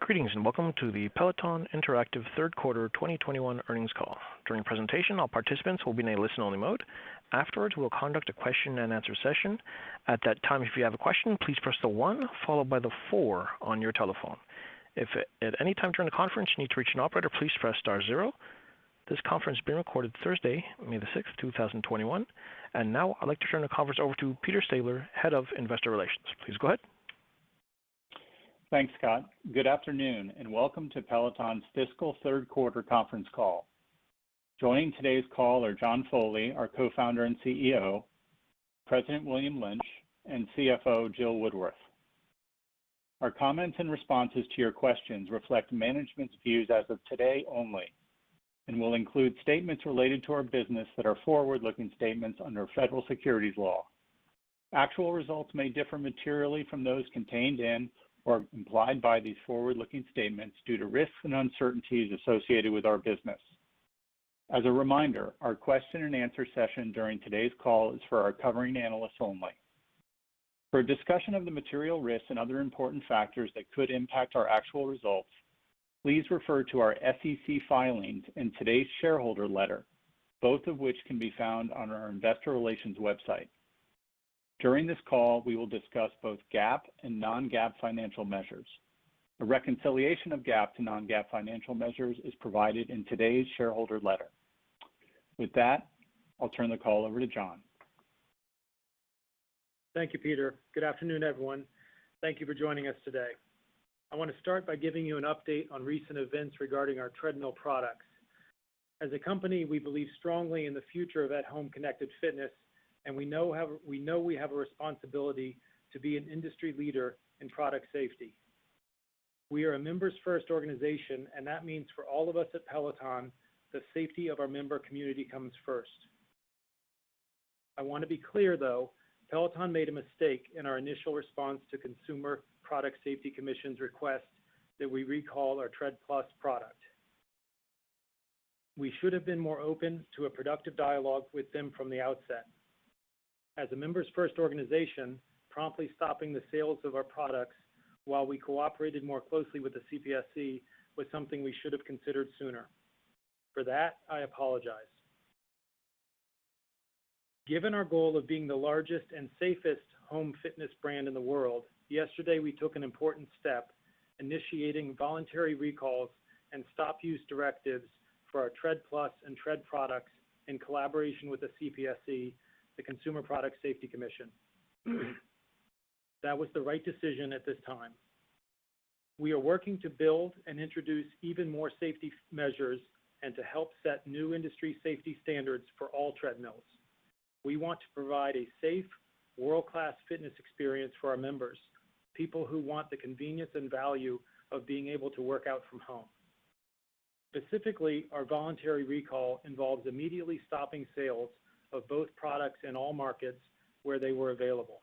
Greetings and welcome to the Peloton Interactive Third Quarter 2021 Earnings Call. During the presentation, all participants will be in a listen-only mode. Afterwards, we will conduct a question-and-answer session. At that time, if you have a question, please press the 1 followed by the 4 on your telephone. If at any time during the conference you need to reach an operator, please press star 0. This conference is being recorded Thursday, May the 6th, 2021. And now I'd like to turn the conference over to Peter Stabler, Head of Investor Relations. Please go ahead. Thanks, Scott. Good afternoon, and welcome to Peloton's fiscal third quarter conference call. Joining today's call are John Foley, our co-founder and CEO, President William Lynch, and CFO Jill Woodworth. Our comments and responses to your questions reflect management's views as of today only, and will include statements related to our business that are forward-looking statements under federal securities law. Actual results may differ materially from those contained in or implied by these forward-looking statements due to risks and uncertainties associated with our business. As a reminder, our question and answer session during today's call is for our covering analysts only. For a discussion of the material risks and other important factors that could impact our actual results, please refer to our SEC filings and today's shareholder letter, both of which can be found on our investor relations website. During this call, we will discuss both GAAP and non-GAAP financial measures. A reconciliation of GAAP to non-GAAP financial measures is provided in today's shareholder letter. With that, I'll turn the call over to John. Thank you, Peter. Good afternoon, everyone. Thank you for joining us today. I want to start by giving you an update on recent events regarding our treadmill products. As a company, we believe strongly in the future of at-home connected fitness, and we know we have a responsibility to be an industry leader in product safety. We are a members first organization, and that means for all of us at Peloton, the safety of our member community comes first. I want to be clear though, Peloton made a mistake in our initial response to Consumer Product Safety Commission's request that we recall our Tread Plus product. We should have been more open to a productive dialogue with them from the outset. As a members first organization, promptly stopping the sales of our products while we cooperated more closely with the CPSC was something we should have considered sooner. For that, I apologize. Given our goal of being the largest and safest home fitness brand in the world, yesterday we took an important step, initiating voluntary recalls and stop use directives for our Tread Plus and Tread products in collaboration with the CPSC, the Consumer Product Safety Commission. That was the right decision at this time. We are working to build and introduce even more safety measures and to help set new industry safety standards for all treadmills. We want to provide a safe, world-class fitness experience for our members, people who want the convenience and value of being able to work out from home. Specifically, our voluntary recall involves immediately stopping sales of both products in all markets where they were available.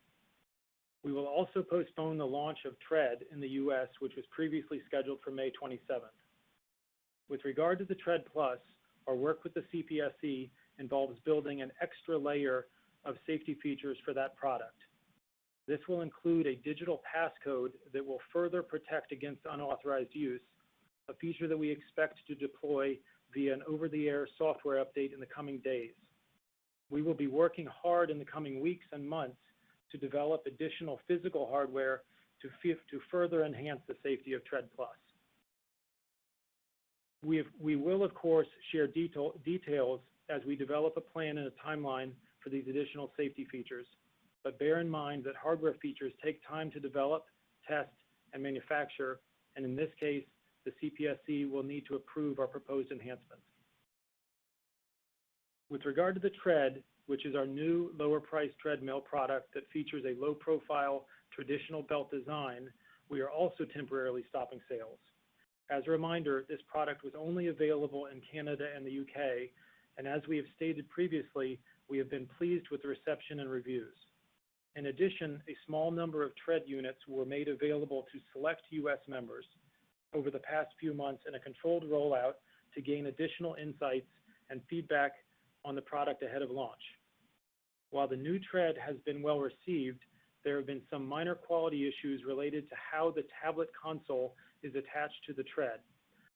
We will also postpone the launch of Tread in the US, which was previously scheduled for May 27th. With regard to the Tread Plus, our work with the CPSC involves building an extra layer of safety features for that product. This will include a digital passcode that will further protect against unauthorized use, a feature that we expect to deploy via an over-the-air software update in the coming days. We will be working hard in the coming weeks and months to develop additional physical hardware to further enhance the safety of Tread Plus. We will, of course, share details as we develop a plan and a timeline for these additional safety features, but bear in mind that hardware features take time to develop, test, and manufacture, and in this case, the CPSC will need to approve our proposed enhancements. With regard to the Tread, which is our new lower-priced treadmill product that features a low-profile traditional belt design, we are also temporarily stopping sales. As a reminder, this product was only available in Canada and the UK, and as we have stated previously, we have been pleased with the reception and reviews. In addition, a small number of Tread units were made available to select US members over the past few months in a controlled rollout to gain additional insights and feedback on the product ahead of launch. While the new Tread has been well received, there have been some minor quality issues related to how the tablet console is attached to the tread.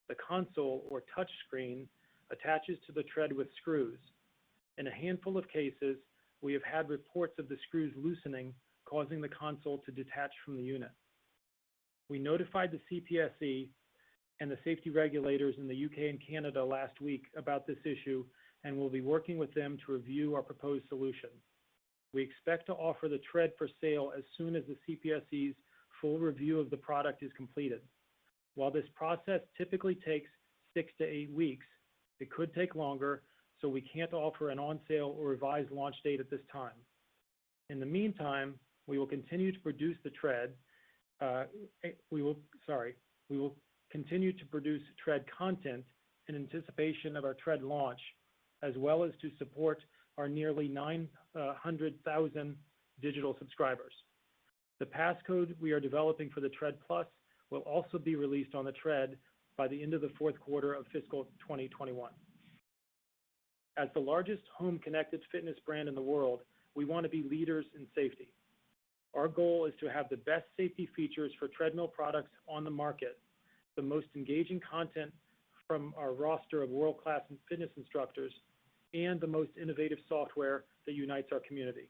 The console, or touch screen, attaches to the tread with screws. In a handful of cases, we have had reports of the screws loosening, causing the console to detach from the unit. We notified the CPSC and the safety regulators in the UK and Canada last week about this issue, and will be working with them to review our proposed solution. We expect to offer the tread for sale as soon as the CPSC's full review of the product is completed. While this process typically takes 6 to 8 weeks, it could take longer, so we can't offer an on-sale or revised launch date at this time. In the meantime, we will continue to produce the tread. We will continue to produce tread content in anticipation of our tread launch, as well as to support our nearly 900,000 digital subscribers. The passcode we are developing for the Tread Plus will also be released on the Tread by the end of the fourth quarter of fiscal 2021. As the largest home connected fitness brand in the world, we want to be leaders in safety. Our goal is to have the best safety features for treadmill products on the market, the most engaging content from our roster of world-class fitness instructors, and the most innovative software that unites our community.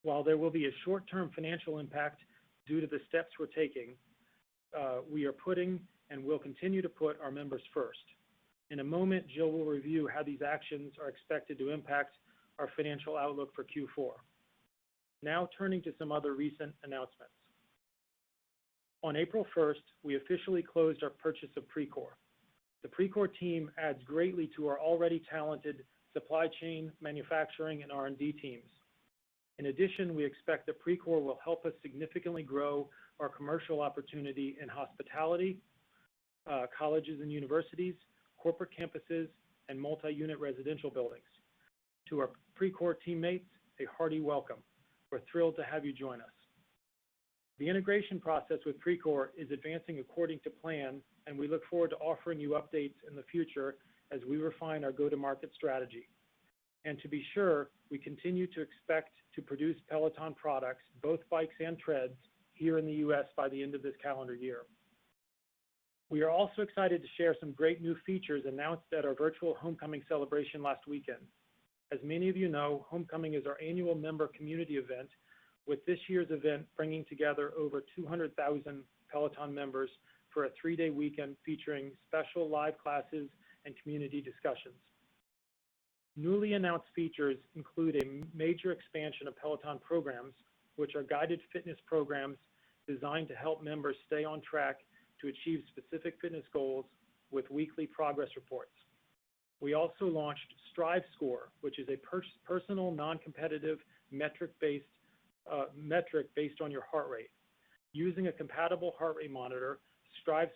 While there will be a short-term financial impact due to the steps we're taking, we are putting and will continue to put our members first. In a moment, Jill will review how these actions are expected to impact our financial outlook for Q4. Now turning to some other recent announcements. On April 1st, we officially closed our purchase of Precor. The Precor team adds greatly to our already talented supply chain, manufacturing, and R&D teams. In addition, we expect that Precor will help us significantly grow our commercial opportunity in hospitality, colleges and universities, corporate campuses, and multi-unit residential buildings. To our Precor teammates, a hearty welcome. We're thrilled to have you join us. The integration process with Precor is advancing according to plan, and we look forward to offering you updates in the future as we refine our go-to-market strategy. And to be sure, we continue to expect to produce Peloton products, both bikes and treads, here in the US by the end of this calendar year. We are also excited to share some great new features announced at our virtual homecoming celebration last weekend. As many of you know, Homecoming is our annual member community event, with this year's event bringing together over 200,000 Peloton members for a 3-day weekend featuring special live classes and community discussions. Newly announced features include a major expansion of Peloton programs, which are guided fitness programs designed to help members stay on track to achieve specific fitness goals with weekly progress reports. We also launched Strive Score, which is a personal, non-competitive metric based on your heart rate. Using a compatible heart rate monitor, Strive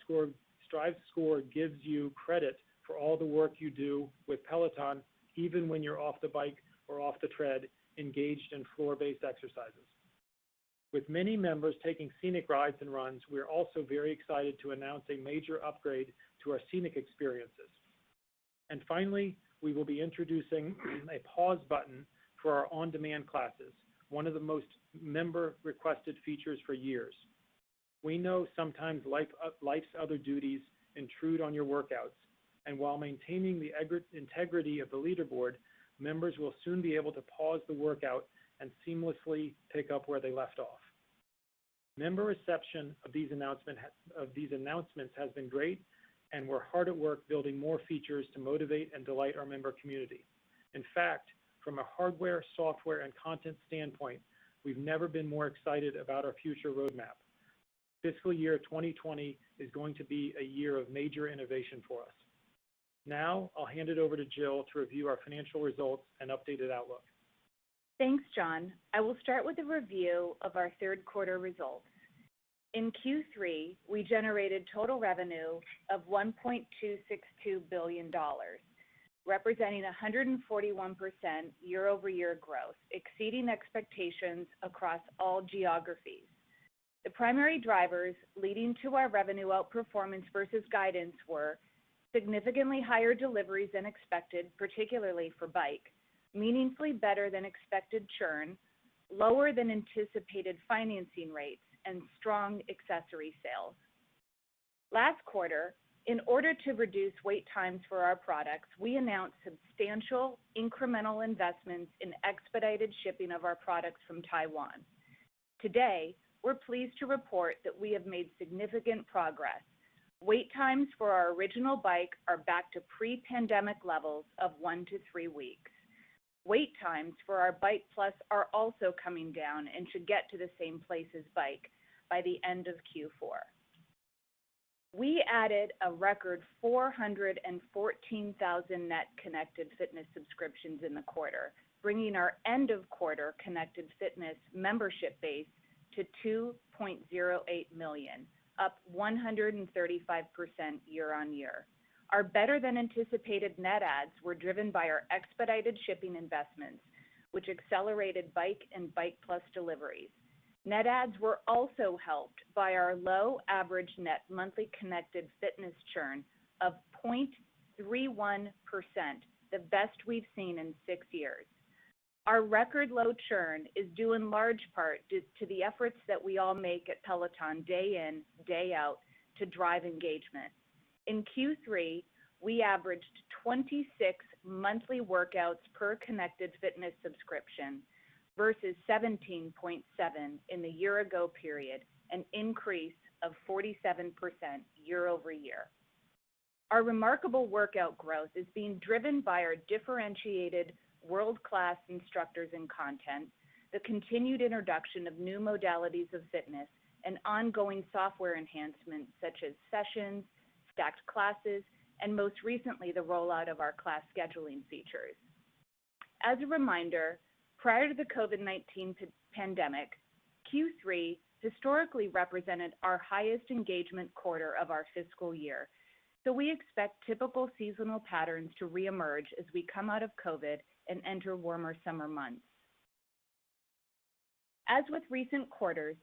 Score gives you credit for all the work you do with Peloton, even when you're off the bike or off the tread, engaged in floor-based exercises. With many members taking scenic rides and runs, we're also very excited to announce a major upgrade to our scenic experiences. And finally, we will be introducing a pause button for our on-demand classes, one of the most member-requested features for years. We know sometimes life's other duties intrude on your workouts, and while maintaining the integrity of the leaderboard, members will soon be able to pause the workout and seamlessly pick up where they left off. Member reception of these announcements has been great, and we're hard at work building more features to motivate and delight our member community. In fact, from a hardware, software, and content standpoint, we've never been more excited about our future roadmap. Fiscal year 2020 is going to be a year of major innovation for us. Now, I'll hand it over to Jill to review our financial results and updated outlook. Thanks, John. I will start with a review of our third quarter results. In Q3, we generated total revenue of $1.262 billion, representing 141% year-over-year growth, exceeding expectations across all geographies. The primary drivers leading to our revenue outperformance versus guidance were significantly higher deliveries than expected, particularly for bike, meaningfully better than expected churn, lower than anticipated financing rates, and strong accessory sales. Last quarter, in order to reduce wait times for our products, we announced substantial incremental investments in expedited shipping of our products from Taiwan. Today, we're pleased to report that we have made significant progress. Wait times for our original bike are back to pre-pandemic levels of 1 to 3 weeks. Wait times for our Bike Plus are also coming down and should get to the same place as Bike by the end of Q4. We added a record 414,000 net connected fitness subscriptions in the quarter, bringing our end of quarter connected fitness membership base to 2.08 million, up 135% year on year. Our better than anticipated net adds were driven by our expedited shipping investments, which accelerated Bike and Bike Plus deliveries. Net adds were also helped by our low average net monthly connected fitness churn of 0.31%, the best we've seen in 6 years. Our record low churn is due in large part to the efforts that we all make at Peloton day in, day out to drive engagement. In Q3, we averaged 26 monthly workouts per connected fitness subscription versus 17.7 in the year ago period, an increase of 47% year over year. Our remarkable workout growth is being driven by our differentiated world-class instructors and content, the continued introduction of new modalities of fitness, and ongoing software enhancements such as sessions, stacked classes, and most recently, the rollout of our class scheduling features. As a reminder, prior to the COVID-19 pandemic, Q3 historically represented our highest engagement quarter of our fiscal year. So we expect typical seasonal patterns to reemerge as we come out of COVID and enter warmer summer months. As with recent quarters,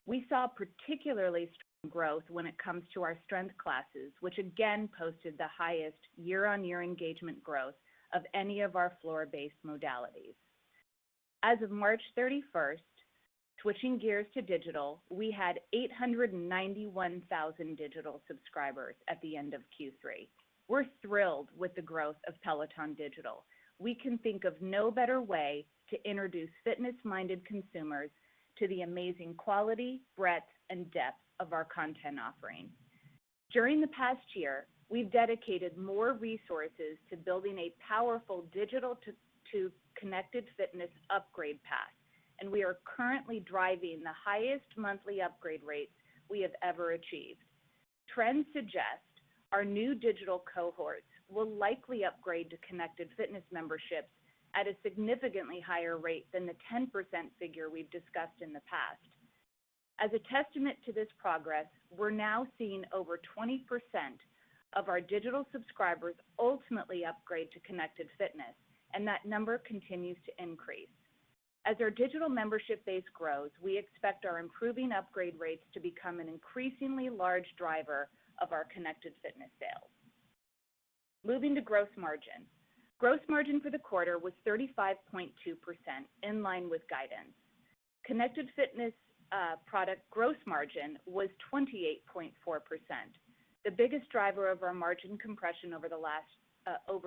we saw particularly strong growth when it comes to our strength classes, which again posted the highest year-on-year engagement growth of any of our floor-based modalities. As of March 31st, switching gears to digital, we had 891,000 digital subscribers at the end of Q3. We're thrilled with the growth of Peloton Digital. We can think of no better way to introduce fitness-minded consumers to the amazing quality, breadth, and depth of our content offering. During the past year, we've dedicated more resources to building a powerful digital to connected fitness upgrade path, and we are currently driving the highest monthly upgrade rates we have ever achieved. Trends suggest our new digital cohorts will likely upgrade to connected fitness memberships at a significantly higher rate than the 10% figure we've discussed in the past. As a testament to this progress, we're now seeing over 20% of our digital subscribers ultimately upgrade to connected fitness, and that number continues to increase. As our digital membership base grows, we expect our improving upgrade rates to become an increasingly large driver of our connected fitness sales. Moving to gross margin. Gross margin for the quarter was 35.2%, in line with guidance. Connected fitness product gross margin was 28.4%. The biggest driver of our margin compression over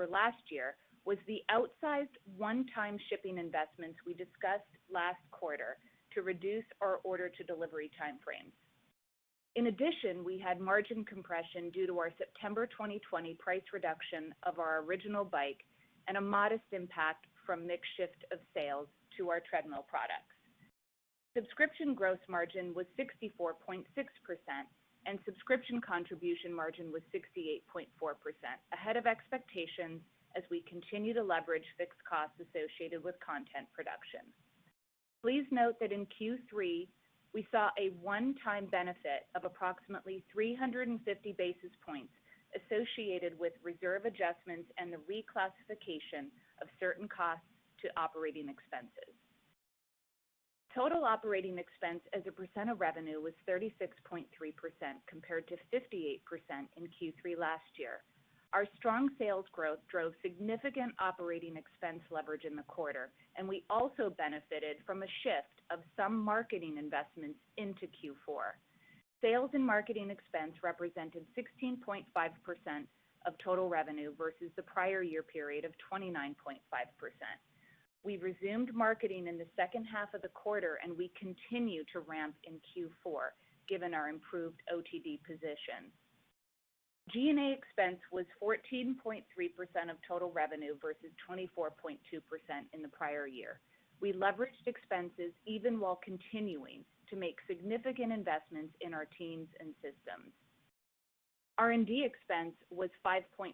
last year was the outsized one-time shipping investments we discussed last quarter to reduce our order-to-delivery timeframes. In addition, we had margin compression due to our September 2020 price reduction of our original bike and a modest impact from mix shift of sales to our treadmill products. Subscription gross margin was 64.6%, and subscription contribution margin was 68.4%, ahead of expectations as we continue to leverage fixed costs associated with content production. Please note that in Q3, we saw a one-time benefit of approximately 350 basis points associated with reserve adjustments and the reclassification of certain costs to operating expenses. Total operating expense as a percent of revenue was 36.3% compared to 58% in Q3 last year. Our strong sales growth drove significant operating expense leverage in the quarter, and we also benefited from a shift of some marketing investments into Q4. Sales and marketing expense represented 16.5% of total revenue versus the prior year period of 29.5%. We resumed marketing in the second half of the quarter, and we continue to ramp in Q4, given our improved OTD position. G&A expense was 14.3% of total revenue versus 24.2% in the prior year. We leveraged expenses even while continuing to make significant investments in our teams and systems. R&D expense was 5.5%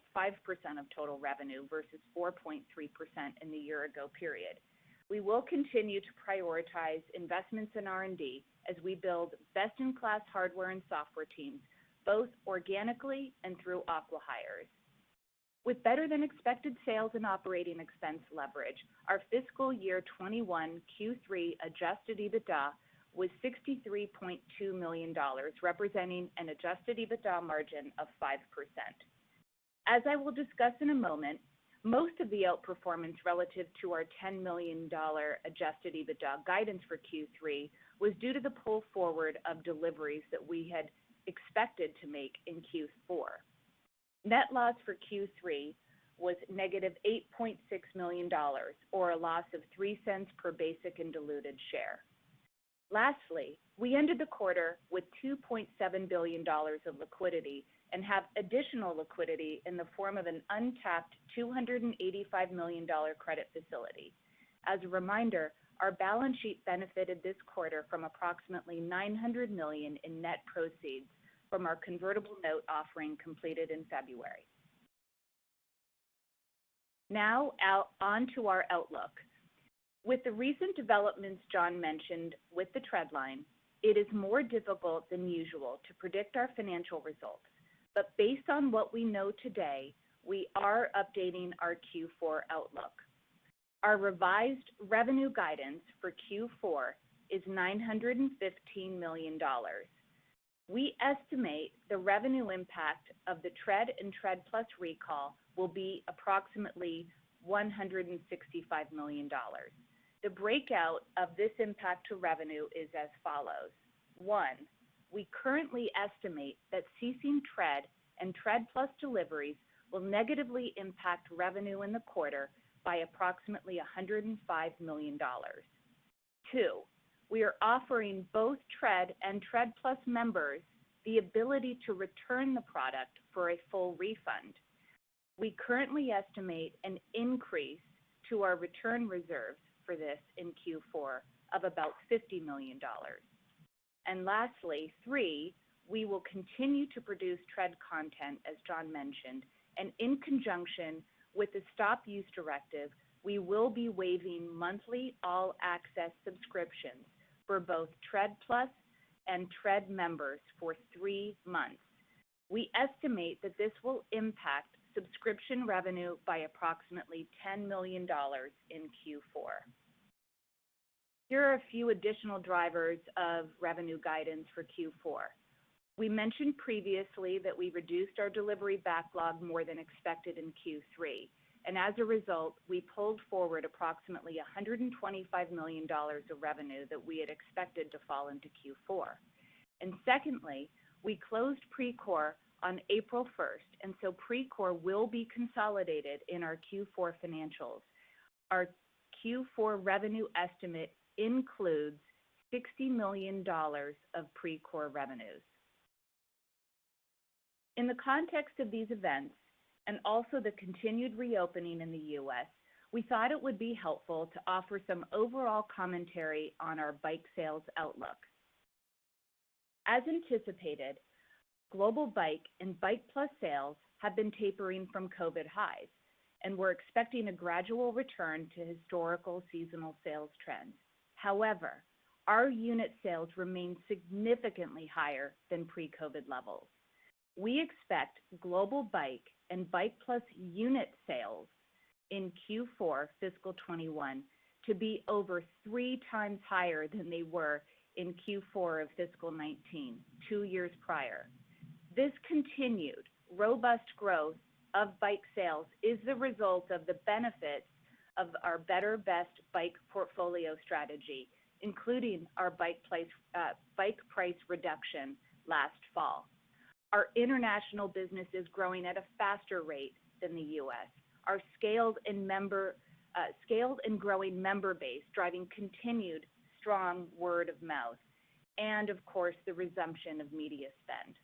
of total revenue versus 4.3% in the year-ago period. We will continue to prioritize investments in R&D as we build best-in-class hardware and software teams, both organically and through acqui-hires. With better than expected sales and operating expense leverage, our fiscal year 21 Q3 adjusted EBITDA was $63.2 million, representing an adjusted EBITDA margin of 5%. As I will discuss in a moment, most of the outperformance relative to our $10 million adjusted EBITDA guidance for Q3 was due to the pull forward of deliveries that we had expected to make in Q4. Net loss for Q3 was negative $8.6 million, or a loss of 3 cents per basic and diluted share. Lastly, we ended the quarter with $2.7 billion of liquidity and have additional liquidity in the form of an untapped $285 million credit facility. As a reminder, our balance sheet benefited this quarter from approximately $900 million in net proceeds from our convertible note offering completed in February. Now on to our outlook. With the recent developments John mentioned with the tread line, it is more difficult than usual to predict our financial results. But based on what we know today, we are updating our Q4 outlook. Our revised revenue guidance for Q4 is $915 million. We estimate the revenue impact of the Tread and Tread Plus recall will be approximately $165 million. The breakout of this impact to revenue is as follows. 1, we currently estimate that ceasing Tread and Tread Plus deliveries will negatively impact revenue in the quarter by approximately $105 million. 2, we are offering both Tread and Tread Plus members the ability to return the product for a full refund. We currently estimate an increase to our return reserves for this in Q4 of about $50 million. And lastly, 3, we will continue to produce Tread content, as John mentioned, and in conjunction with the Stop Use Directive, we will be waiving monthly all-access subscriptions for both Tread Plus and Tread members for 3 months. We estimate that this will impact subscription revenue by approximately $10 million in Q4. Here are a few additional drivers of revenue guidance for Q4. We mentioned previously that we reduced our delivery backlog more than expected in Q3, and as a result, we pulled forward approximately $125 million of revenue that we had expected to fall into Q4. And secondly, we closed Precor on April 1st, and so Precor will be consolidated in our Q4 financials. Our Q4 revenue estimate includes $60 million of Precor revenues. In the context of these events, and also the continued reopening in the U.S., we thought it would be helpful to offer some overall commentary on our bike sales outlook. As anticipated, global bike and Bike Plus sales have been tapering from COVID highs, and we're expecting a gradual return to historical seasonal sales trends. However, our unit sales remain significantly higher than pre-COVID levels. We expect global bike and Bike Plus unit sales in Q4 fiscal 21 to be over 3 times higher than they were in Q4 of fiscal 19, 2 years prior. This continued robust growth of bike sales is the result of the benefits of our Better Best bike portfolio strategy, including our bike price reduction last fall. Our international business is growing at a faster rate than the U.S. Our scaled and growing member base driving continued strong word of mouth, and of course the resumption of media spend.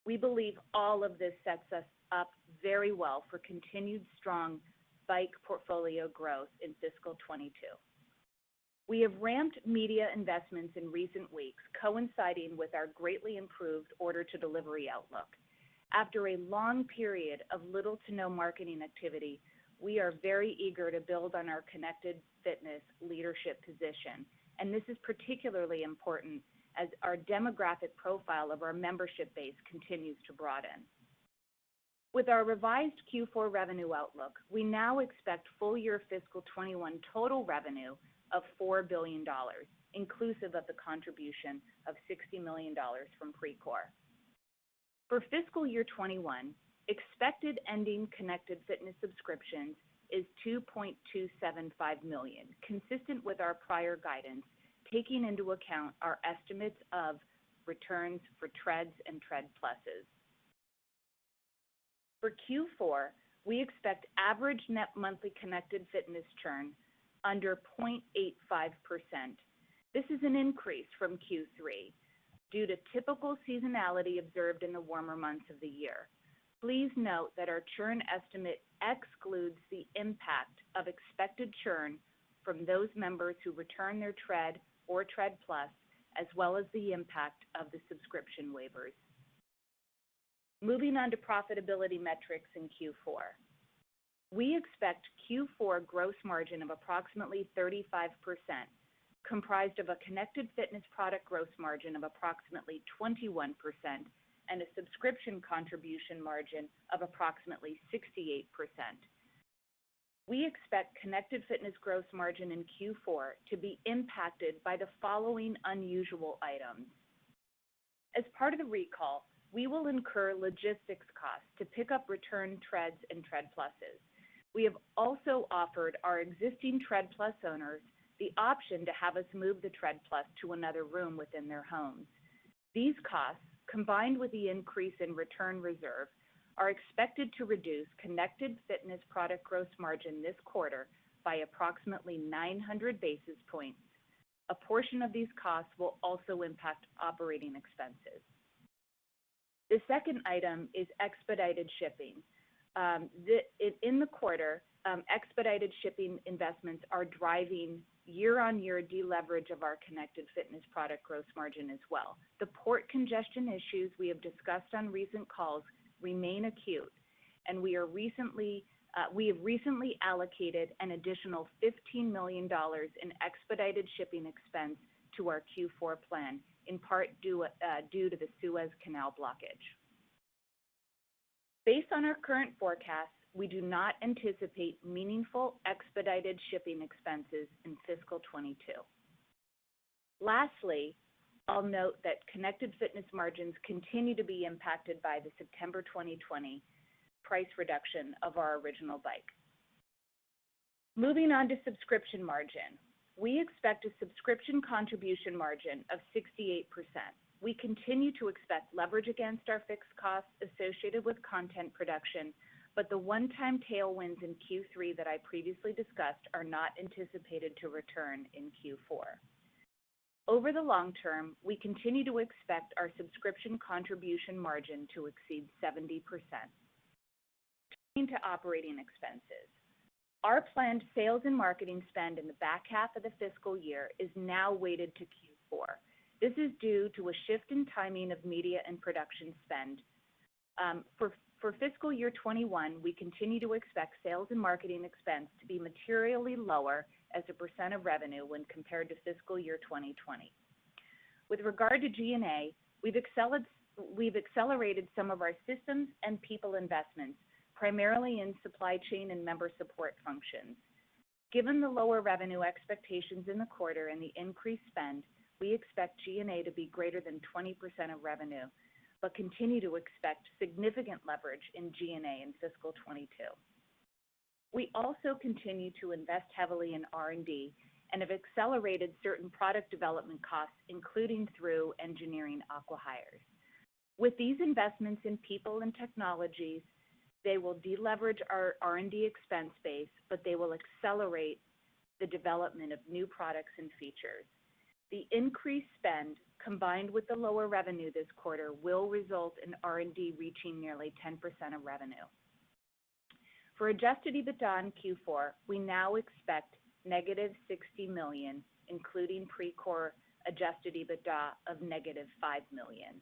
We believe all of this sets us up very well for continued strong bike portfolio growth in fiscal 22. We have ramped media investments in recent weeks, coinciding with our greatly improved order-to-delivery outlook. After a long period of little to no marketing activity, we are very eager to build on our connected fitness leadership position, and this is particularly important as our demographic profile of our membership base continues to broaden. With our revised Q4 revenue outlook, we now expect full-year fiscal 21 total revenue of $4 billion, inclusive of the contribution of $60 million from Precor. For fiscal year 21, expected ending connected fitness subscriptions is 2.275 million, consistent with our prior guidance, taking into account our estimates of returns for treads and tread pluses. For Q4, we expect average net monthly connected fitness churn under 0.85%. This is an increase from Q3 due to typical seasonality observed in the warmer months of the year. Please note that our churn estimate excludes the impact of expected churn from those members who return their tread or tread plus, as well as the impact of the subscription waivers. Moving on to profitability metrics in Q4. We expect Q4 gross margin of approximately 35%, comprised of a connected fitness product gross margin of approximately 21% and a subscription contribution margin of approximately 68%. We expect connected fitness gross margin in Q4 to be impacted by the following unusual items. As part of the recall, we will incur logistics costs to pick up return treads and tread pluses. We have also offered our existing tread plus owners the option to have us move the tread plus to another room within their homes. These costs, combined with the increase in return reserve, are expected to reduce connected fitness product gross margin this quarter by approximately 900 basis points. A portion of these costs will also impact operating expenses. The second item is expedited shipping. In the quarter, expedited shipping investments are driving year-on-year deleverage of our connected fitness product gross margin as well. The port congestion issues we have discussed on recent calls remain acute, and we have recently allocated an additional $15 million in expedited shipping expense to our Q4 plan, in part due to the Suez Canal blockage. Based on our current forecasts, we do not anticipate meaningful expedited shipping expenses in fiscal 22. Lastly, I'll note that connected fitness margins continue to be impacted by the September 2020 price reduction of our original bike. Moving on to subscription margin. We expect a subscription contribution margin of 68%. We continue to expect leverage against our fixed costs associated with content production, but the one-time tailwinds in Q3 that I previously discussed are not anticipated to return in Q4. Over the long term, we continue to expect our subscription contribution margin to exceed 70%. Turning to operating expenses. Our planned sales and marketing spend in the back half of the fiscal year is now weighted to Q4. This is due to a shift in timing of media and production spend. For fiscal year 21, we continue to expect sales and marketing expense to be materially lower as a percent of revenue when compared to fiscal year 2020. With regard to G&A, we've accelerated some of our systems and people investments, primarily in supply chain and member support functions. Given the lower revenue expectations in the quarter and the increased spend, we expect G&A to be greater than 20% of revenue but continue to expect significant leverage in G&A in fiscal 22. We also continue to invest heavily in R&D and have accelerated certain product development costs, including through engineering acqui-hires. With these investments in people and technologies, they will deleverage our R&D expense base, but they will accelerate the development of new products and features. The increased spend, combined with the lower revenue this quarter, will result in R&D reaching nearly 10% of revenue. For adjusted EBITDA in Q4, we now expect negative $60 million, including pre-core adjusted EBITDA of negative $5 million.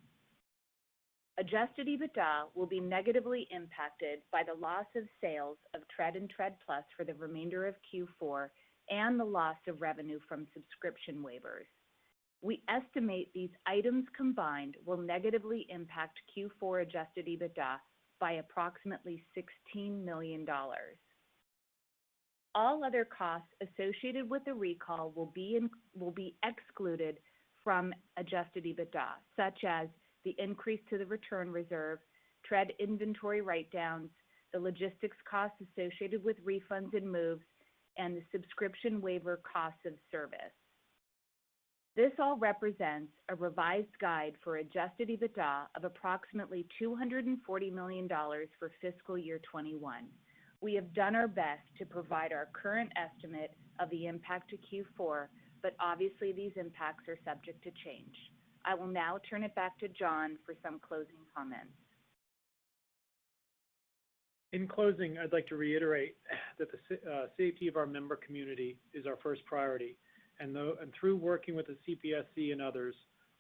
Adjusted EBITDA will be negatively impacted by the loss of sales of Tread and Tread Plus for the remainder of Q4 and the loss of revenue from subscription waivers. We estimate these items combined will negatively impact Q4 adjusted EBITDA by approximately $16 million. All other costs associated with the recall will be excluded from adjusted EBITDA, such as the increase to the return reserve, Tread inventory write-downs, the logistics costs associated with refunds and moves, and the subscription waiver costs of service. This all represents a revised guide for adjusted EBITDA of approximately $240 million for fiscal year 21. We have done our best to provide our current estimate of the impact to Q4, but obviously these impacts are subject to change. I will now turn it back to John for some closing comments. In closing, I'd like to reiterate that the safety of our member community is our first priority. And through working with the CPSC and others,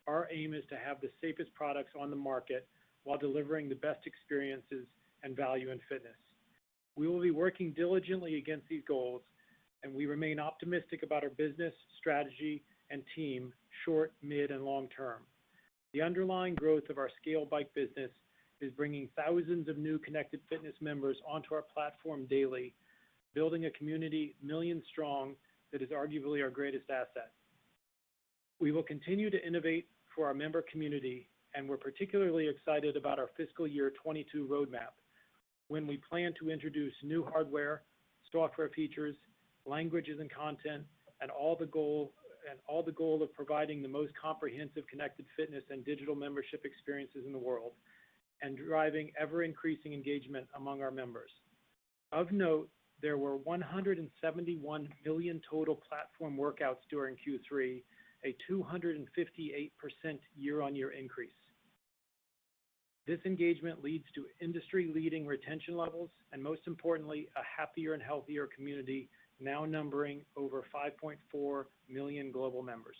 our aim is to have the safest products on the market while delivering the best experiences and value in fitness. We will be working diligently against these goals, and we remain optimistic about our business, strategy, and team, short, mid, and long term. The underlying growth of our scale bike business is bringing thousands of new connected fitness members onto our platform daily, building a community millions strong that is arguably our greatest asset. We will continue to innovate for our member community, and we're particularly excited about our fiscal year 22 roadmap, when we plan to introduce new hardware, software features, languages and content, and all the goal of providing the most comprehensive connected fitness and digital membership experiences in the world, and driving ever-increasing engagement among our members. Of note, there were 171 million total platform workouts during Q3, a 258% year-on-year increase. This engagement leads to industry-leading retention levels, and most importantly, a happier and healthier community now numbering over 5.4 million global members.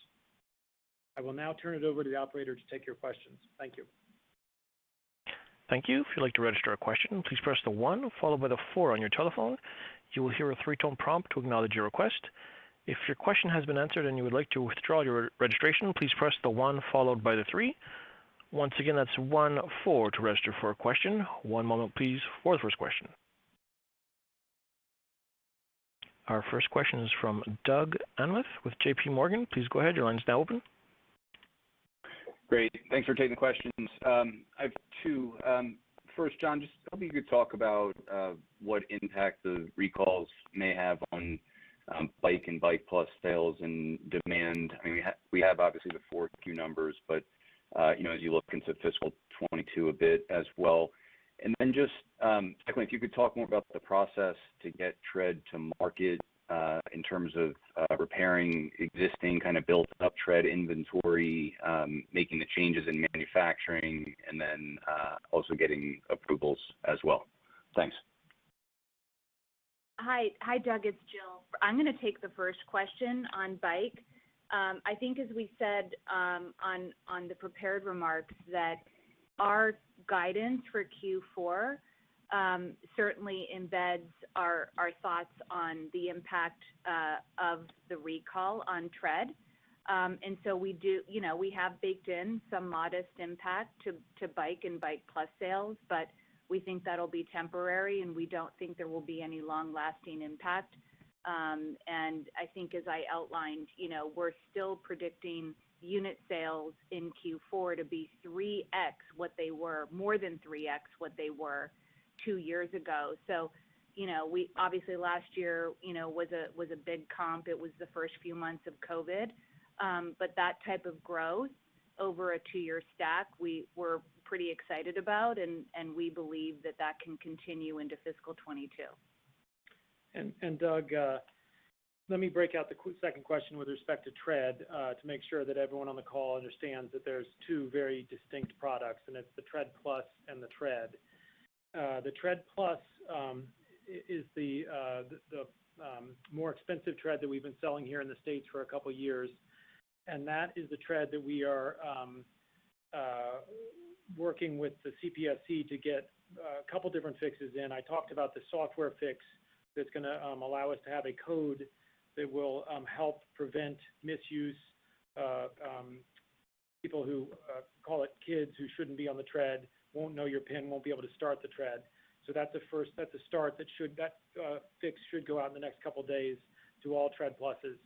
I will now turn it over to the operator to take your questions. Thank you. Thank you. If you'd like to register a question, please press the 1 followed by the 4 on your telephone. You will hear a 3-tone prompt to acknowledge your request. If your question has been answered and you would like to withdraw your registration, please press the 1 followed by the 3. Once again, that's 1-4 to register for a question. One moment, please, for the first question. Our first question is from Doug Anmuth with JP Morgan. Please go ahead. Your line is now open. Great. Thanks for taking the questions. I have two. First, John, just hope you could talk about what impact the recalls may have on Bike and Bike Plus sales and demand. I mean, we have obviously the 4Q numbers, but as you look into fiscal 22 a bit as well. And then just, secondly, if you could talk more about the process to get Tread to market in terms of repairing existing kind of built up Tread inventory, making the changes in manufacturing, and then also getting approvals as well. Thanks. Hi, Doug, it's Jill. I'm going to take the first question on Bike. I think as we said on the prepared remarks that our guidance for Q4 certainly embeds our thoughts on the impact of the recall on Tread. And so we do, we have baked in some modest impact to Bike and Bike Plus sales, but we think that'll be temporary and we don't think there will be any long-lasting impact. And I think as I outlined, we're still predicting unit sales in Q4 to be 3x what they were, more than 3x what they were 2 years ago. So, we obviously last year, was a big comp. It was the first few months of COVID, but that type of growth over a 2-year stack, we're pretty excited about, and we believe that can continue into fiscal 22. And Doug, let me break out the second question with respect to Tread to make sure that everyone on the call understands that there's two very distinct products, and it's the Tread Plus and the Tread. The Tread Plus is the more expensive tread that we've been selling here in the States for a couple years, and that is the tread that we are working with the CPSC to get a couple different fixes in. I talked about the software fix that's going to allow us to have a code that will help prevent misuse. People who call it kids who shouldn't be on the tread won't know your PIN, won't be able to start the tread. So that's a start that fix should go out in the next couple of days to all Tread Pluses.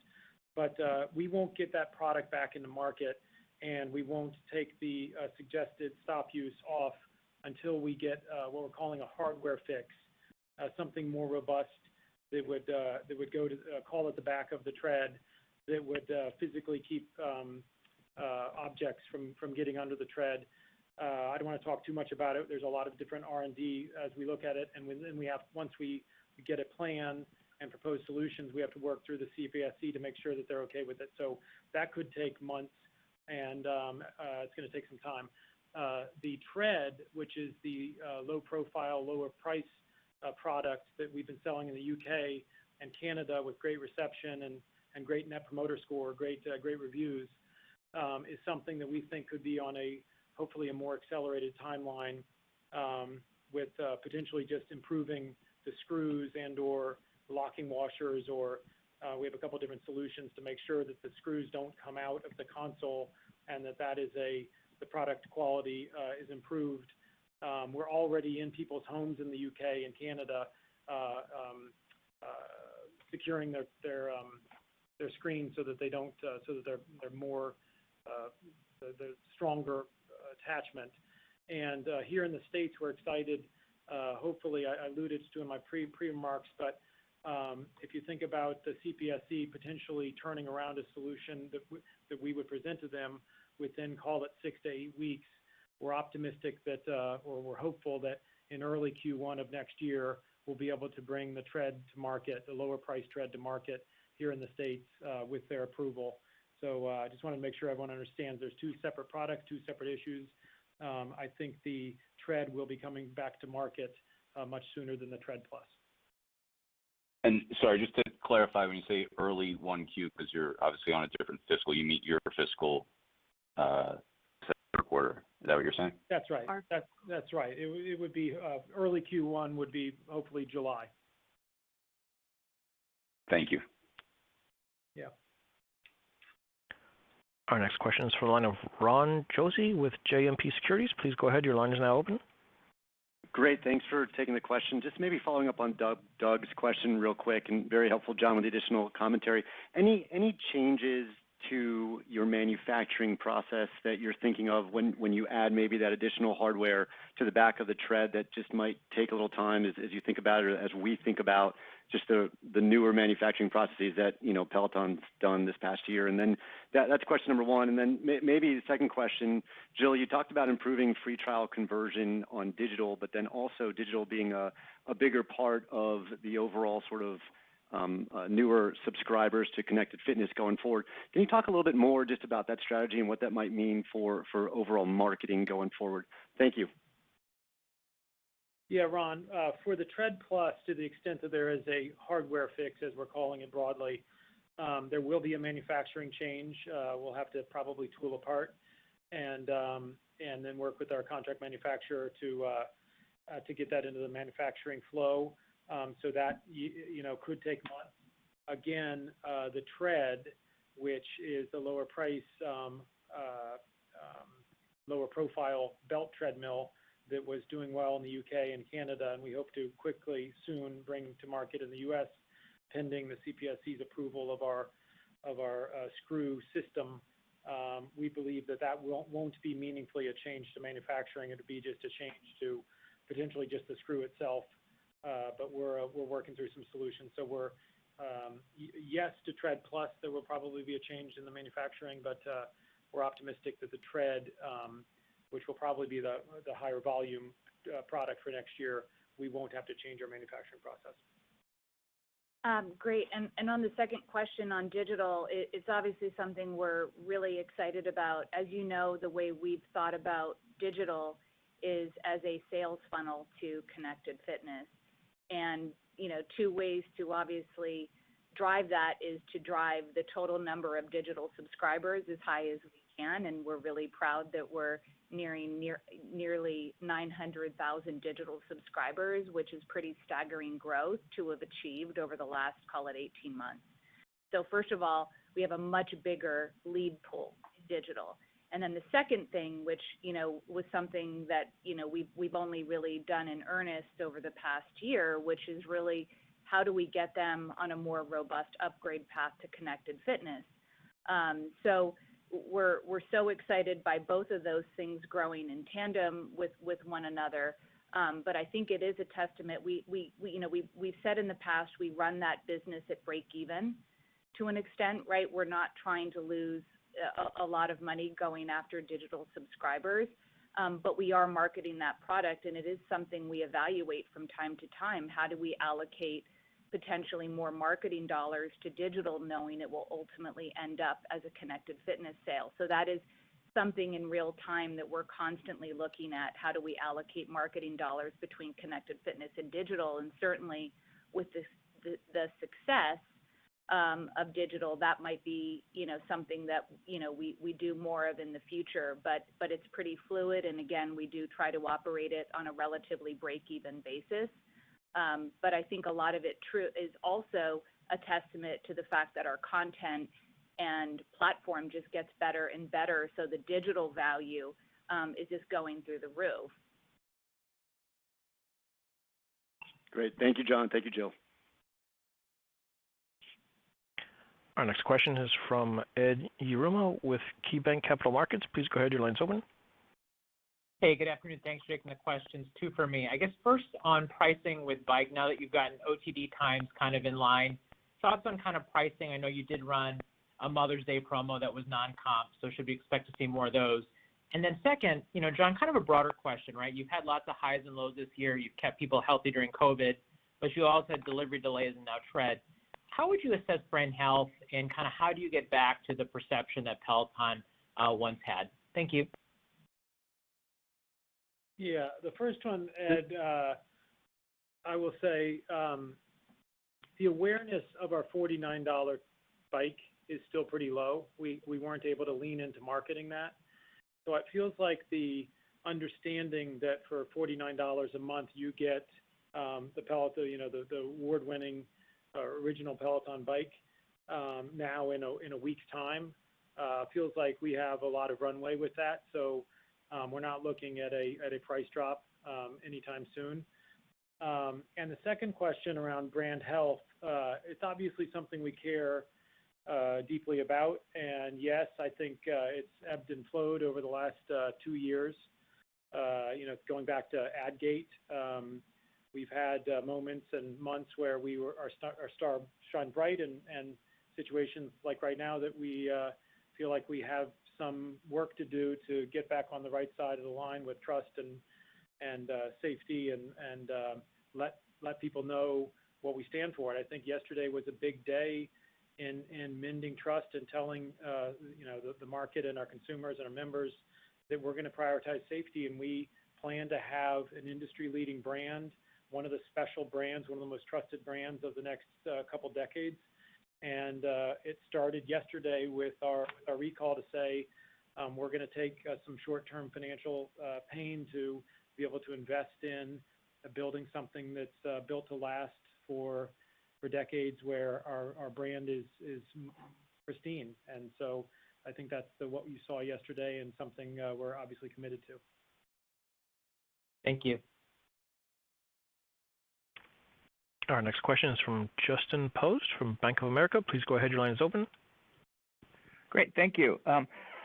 But we won't get that product back in the market, and we won't take the suggested stop use off until we get what we're calling a hardware fix, something more robust that would go to call at the back of the tread that would physically keep objects from getting under the tread. I don't want to talk too much about it. There's a lot of different R&D as we look at it, and then once we get a plan and propose solutions, we have to work through the CPSC to make sure that they're okay with it. So that could take months, and it's going to take some time. The Tread, which is the low-profile, lower-price product that we've been selling in the UK and Canada with great reception and great Net Promoter Score, great reviews, is something that we think could be on hopefully a more accelerated timeline with potentially just improving the screws and or locking washers, or we have a couple different solutions to make sure that the screws don't come out of the console and that is the product quality is improved. We're already in people's homes in the UK and Canada securing their screens so that they don't so that they're more the stronger attachment. And here in the States, we're excited. Hopefully, I alluded to in my pre-remarks, but if you think about the CPSC potentially turning around a solution that we would present to them within, call it 6 to 8 weeks, we're optimistic that, or we're hopeful that in early Q1 of next year, we'll be able to bring the tread to market, the lower price tread to market here in the States with their approval. So I just want to make sure everyone understands there's two separate products, two separate issues. I think the Tread will be coming back to market much sooner than the Tread Plus. And sorry, just to clarify, when you say early 1Q, because you're obviously on a different fiscal, you meet your fiscal quarter. Is that what you're saying? That's right. That's right. It would be early Q1 would be hopefully July. Thank you. Yeah. Our next question is from the line of Ron Josey with JMP Securities. Please go ahead. Your line is now open. Great. Thanks for taking the question. Just maybe following up on Doug's question real quick, and very helpful, John, with the additional commentary. Any changes to your manufacturing process that you're thinking of when you add maybe that additional hardware to the back of the tread that just might take a little time as you think about it, or as we think about just the newer manufacturing processes that Peloton's done this past year? And then that's question number one. And then maybe the second question, Jill, you talked about improving free trial conversion on digital, but then also digital being a bigger part of the overall sort of newer subscribers to Connected Fitness going forward. Can you talk a little bit more just about that strategy and what that might mean for overall marketing going forward? Thank you. Yeah, Ron, for the Tread Plus, to the extent that there is a hardware fix, as we're calling it broadly, there will be a manufacturing change. We'll have to probably tool apart and then work with our contract manufacturer to get that into the manufacturing flow. So that could take months. Again, the Tread, which is the lower price, lower profile belt treadmill that was doing well in the UK and Canada, and we hope to quickly soon bring to market in the US, pending the CPSC's approval of our screw system. we believe that won't be meaningfully a change to manufacturing. It'll be just a change to potentially just the screw itself. But we're working through some solutions. So we're yes to Tread Plus. There will probably be a change in the manufacturing, but we're optimistic that the Tread, which will probably be the higher volume product for next year, we won't have to change our manufacturing process. Great. And on the second question on digital, it's obviously something we're really excited about. As you know, the way we've thought about digital is as a sales funnel to connected fitness. And, two ways to obviously drive that is to drive the total number of digital subscribers as high as we can. And we're really proud that we're nearing nearly 900,000 digital subscribers, which is pretty staggering growth to have achieved over the last, call it 18 months. So first of all, we have a much bigger lead pool in digital. And then the second thing, which, was something that, we've only really done in earnest over the past year, which is really how do we get them on a more robust upgrade path to connected fitness. So we're so excited by both of those things growing in tandem with one another. But I think it is a testament. We've said in the past we run that business at break even to an extent, right? We're not trying to lose a lot of money going after digital subscribers, but we are marketing that product, and it is something we evaluate from time to time. How do we allocate potentially more marketing dollars to digital, knowing it will ultimately end up as a connected fitness sale? So that is something in real time that we're constantly looking at. How do we allocate marketing dollars between connected fitness and digital? And certainly with the success of digital, that might be, something that, we do more of in the future, but it's pretty fluid. And again, we do try to operate it on a relatively break-even basis. But I think a lot of it is also a testament to the fact that our content and platform just gets better and better. So the digital value is just going through the roof. Great. Thank you, John. Thank you, Jill. Our next question is from Ed Yruma with KeyBanc Capital Markets. Please go ahead. Your line's open. Hey, good afternoon. Thanks for taking the questions. Two for me. I guess first on pricing with Bike, now that you've gotten OTD times kind of in line, thoughts on kind of pricing. I know you did run a Mother's Day promo that was non-comp, so should we expect to see more of those? And then second, John, kind of a broader question, right? You've had lots of highs and lows this year. You've kept people healthy during COVID, but you also had delivery delays and now Tread. How would you assess brand health, and kind of how do you get back to the perception that Peloton once had? Thank you. Yeah, the first one, Ed, I will say the awareness of our $49 Bike is still pretty low. We weren't able to lean into marketing that. So it feels like the understanding that for $49 a month you get the Peloton, the award-winning original Peloton Bike now in a week's time. Feels like we have a lot of runway with that. So we're not looking at a price drop anytime soon. And the second question around brand health, it's obviously something we care deeply about. And yes, I think it's ebbed and flowed over the last 2 years. Going back to AdGate, we've had moments and months where our star shone bright, and situations like right now that we feel like we have some work to do to get back on the right side of the line with trust and safety and let people know what we stand for. And I think yesterday was a big day in mending trust and telling the market and our consumers and our members that we're going to prioritize safety, and we plan to have an industry-leading brand, one of the special brands, one of the most trusted brands of the next couple decades. And it started yesterday with our recall to say we're going to take some short-term financial pain to be able to invest in building something that's built to last for decades, where our brand is pristine. And so I think that's what you saw yesterday, and something we're obviously committed to. Thank you. Our next question is from Justin Post from Bank of America. Please go ahead. Your line is open. Great, thank you.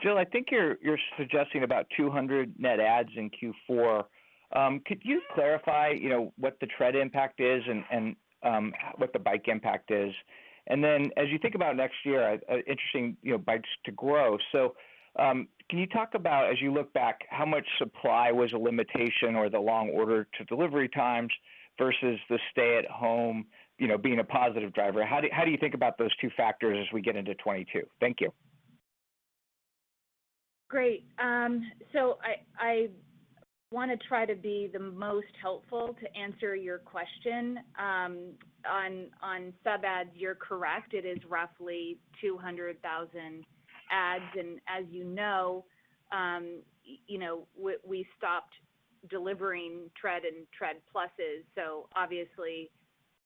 Jill, I think you're suggesting about 200 net adds in Q4. Could you clarify, what the tread impact is and what the bike impact is? And then as you think about next year, interesting, bikes to grow. So can you talk about, as you look back, how much supply was a limitation or the long order to delivery times versus the stay at home, being a positive driver? How do you think about those two factors as we get into 22? Thank you. Great. So I want to try to be the most helpful to answer your question. On sub ads, you're correct. It is roughly 200,000 ads, and as you know, we stopped delivering Tread and Tread Pluses, so obviously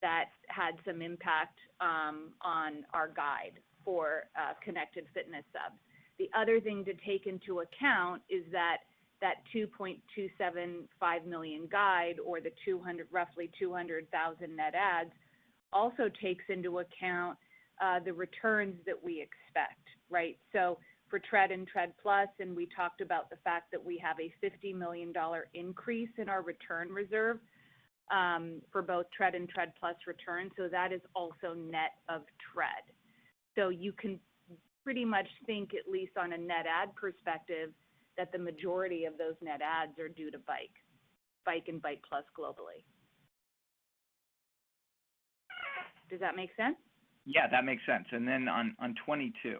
that had some impact on our guide for connected fitness subs. The other thing to take into account is that 2.275 million guide, or the roughly 200,000 net ads, also takes into account the returns that we expect, right? So for Tread and Tread Plus, and we talked about the fact that we have a $50 million increase in our return reserve for both Tread and Tread Plus returns, so that is also net of Tread. So you can pretty much think, at least on a net ad perspective, that the majority of those net ads are due to Bike and Bike Plus globally. Does that make sense? Yeah, that makes sense. And then on 22.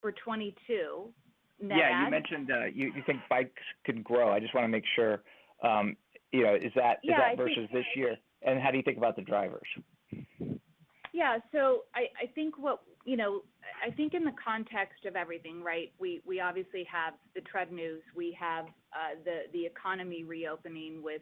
For 22, net yeah, ads? You mentioned you think bikes could grow. I just want to make sure, is that versus this year? And how do you think about the drivers? Yeah, so I think I think in the context of everything, right, we obviously have the Tread news, we have the economy reopening with,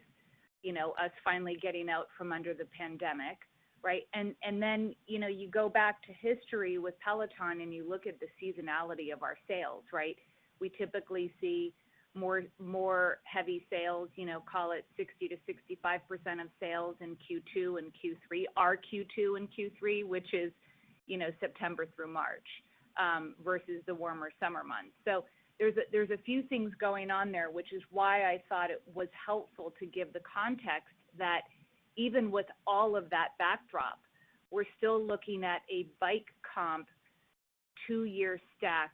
us finally getting out from under the pandemic, right? And then, you go back to history with Peloton and you look at the seasonality of our sales, right? We typically see more heavy sales, call it 60 to 65% of sales in Q2 and Q3, our Q2 and Q3, which is, September through March, versus the warmer summer months. So there's a few things going on there, which is why I thought it was helpful to give the context that even with all of that backdrop, we're still looking at a bike comp 2-year stack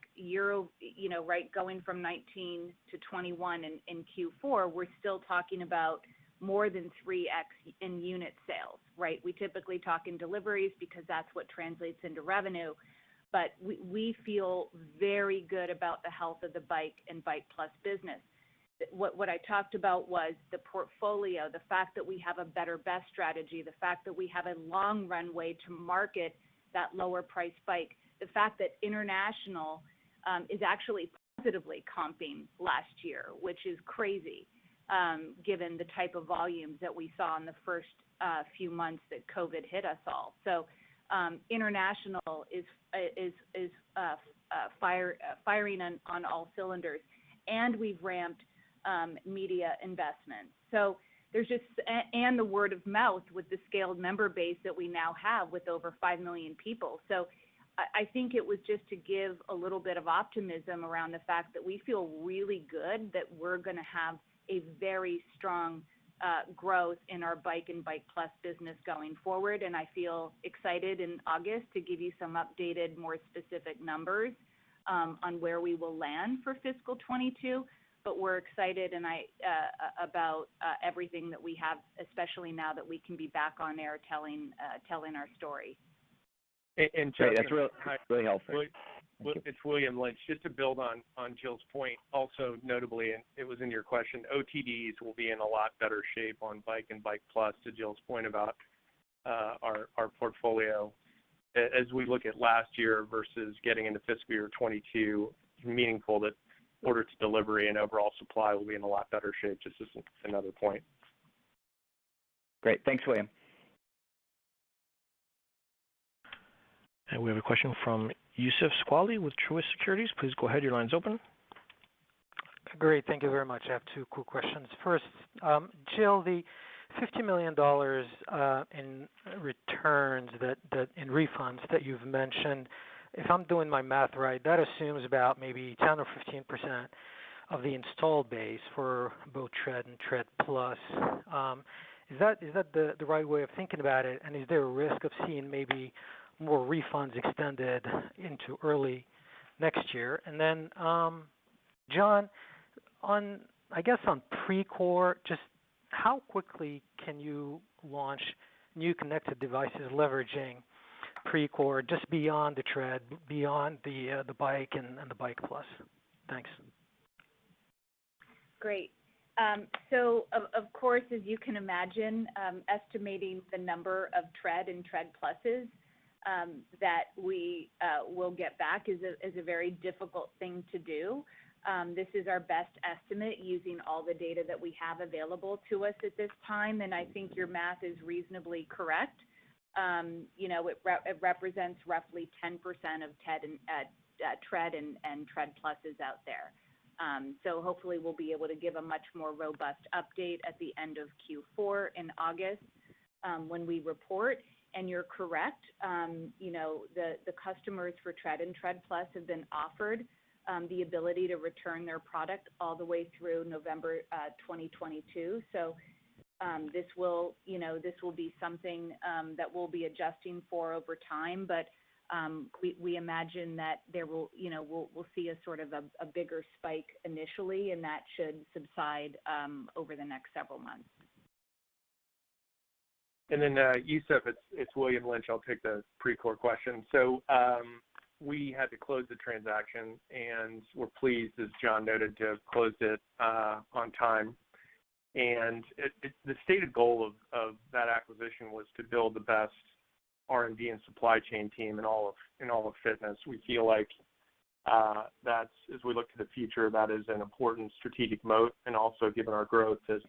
right, going from 19 to 21 in Q4, we're still talking about more than 3x in unit sales, right? We typically talk in deliveries because that's what translates into revenue, but we feel very good about the health of the Bike and Bike Plus business. What I talked about was the portfolio, the fact that we have a better best strategy, the fact that we have a long runway to market that lower price bike, the fact that international is actually positively comping last year, which is crazy, given the type of volumes that we saw in the first few months that COVID hit us all. So international is firing on all cylinders, and we've ramped media investments. So there's just, and the word of mouth with the scaled member base that we now have with over 5 million people. So I think it was just to give a little bit of optimism around the fact that we feel really good that we're going to have a very strong growth in our Bike and Bike Plus business going forward. And I feel excited in August to give you some updated, more specific numbers on where we will land for fiscal 22. But we're excited about everything that we have, especially now that we can be back on air telling our story. And Justin, that's really helpful. It's William Lynch. Just to build on Jill's point, also notably, and it was in your question, OTDs will be in a lot better shape on Bike and Bike Plus, to Jill's point about our portfolio. As we look at last year versus getting into fiscal year 22, it's meaningful that order to delivery and overall supply will be in a lot better shape, just as another point. Great. Thanks, William. And we have a question from Youssef Squali with Truist Securities. Please go ahead. Your line's open. Great. Thank you very much. I have two quick questions. First, Jill, the $50 million in returns that in refunds that you've mentioned, if I'm doing my math right, that assumes about maybe 10 or 15% of the installed base for both Tread and Tread Plus. Is that the right way of thinking about it? And is there a risk of seeing maybe more refunds extended into early next year? And then, John, on Precor, just how quickly can you launch new connected devices leveraging Precor just beyond the Tread, beyond the Bike and the Bike Plus? Thanks. Great. So, of course, as you can imagine, estimating the number of Tread and Tread Pluses that we will get back is a very difficult thing to do. This is our best estimate using all the data that we have available to us at this time, and I think your math is reasonably correct. It represents roughly 10% of Tread and Tread Pluses out there. So hopefully we'll be able to give a much more robust update at the end of Q4 in August when we report. And you're correct. The customers for Tread and Tread Plus have been offered the ability to return their product all the way through November 2022. So this will be something that we'll be adjusting for over time, but we imagine that we'll see a sort of a bigger spike initially, and that should subside over the next several months. And then Yusuf, it's William Lynch. I'll take the Precor question. So we had to close the transaction, and we're pleased, as John noted, to have closed it on time. And the stated goal of that acquisition was to build the best R&D and supply chain team in all of fitness. We feel like that's, as we look to the future, that is an important strategic moat, and also given our growth to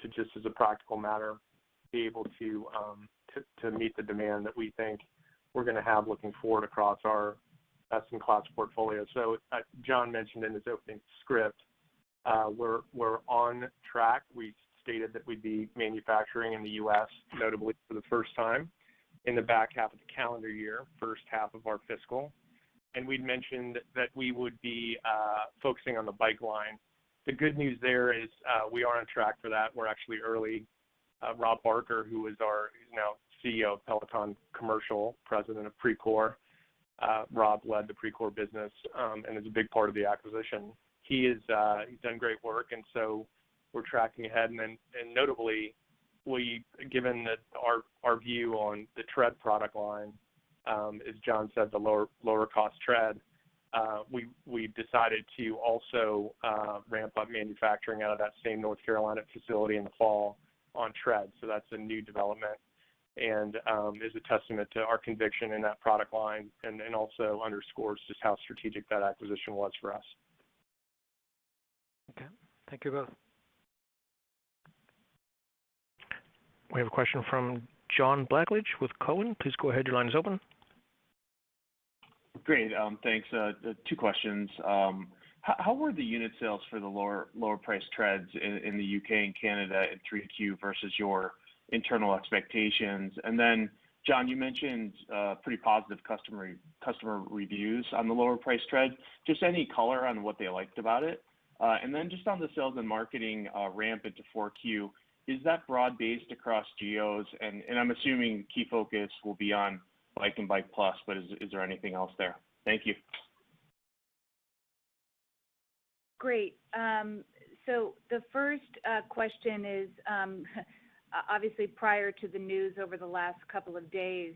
just as a practical matter, be able to meet the demand that we think we're going to have looking forward across our best-in-class portfolio. So John mentioned in his opening script, we're on track. We stated that we'd be manufacturing in the U.S., notably for the first time, in the back half of the calendar year, first half of our fiscal. And we'd mentioned that we would be focusing on the Bike line. The good news there is we are on track for that. We're actually early. Rob Barker, who is now CEO of Peloton Commercial, president of Precor. Rob led the Precor business and is a big part of the acquisition. He's done great work, and so we're tracking ahead. And notably, given that our view on the Tread product line, as John said, the lower cost Tread, we decided to also ramp up manufacturing out of that same North Carolina facility in the fall on Tread. So that's a new development, and is a testament to our conviction in that product line, and also underscores just how strategic that acquisition was for us. Okay, thank you both. We have a question from John Blackledge with Cowen. Please go ahead. Your line is open. Great. Thanks. Two questions. How were the unit sales for the lower price Treads in the UK and Canada in 3Q versus your internal expectations? And then, John, you mentioned pretty positive customer reviews on the lower price Tread. Just any color on what they liked about it? And then just on the sales and marketing ramp into 4Q, is that broad-based across geos? And I'm assuming key focus will be on Bike and Bike Plus, but is there anything else there? Thank you. Great. So the first question is, obviously prior to the news over the last couple of days,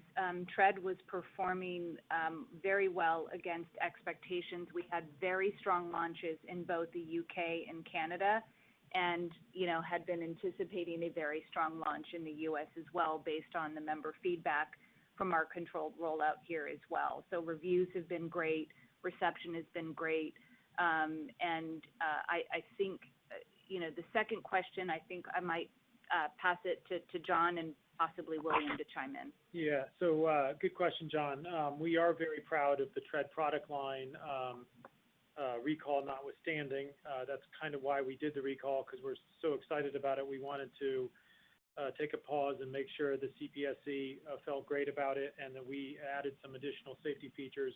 Tread was performing very well against expectations. We had very strong launches in both the UK and Canada, and had been anticipating a very strong launch in the US as well, based on the member feedback from our controlled rollout here as well. So reviews have been great, reception has been great, and I think the second question, I think I might pass it to John and possibly William to chime in. Yeah, so good question, John. We are very proud of the Tread product line, recall notwithstanding. That's kind of why we did the recall, because we're so excited about it. We wanted to take a pause and make sure the CPSC felt great about it, and that we added some additional safety features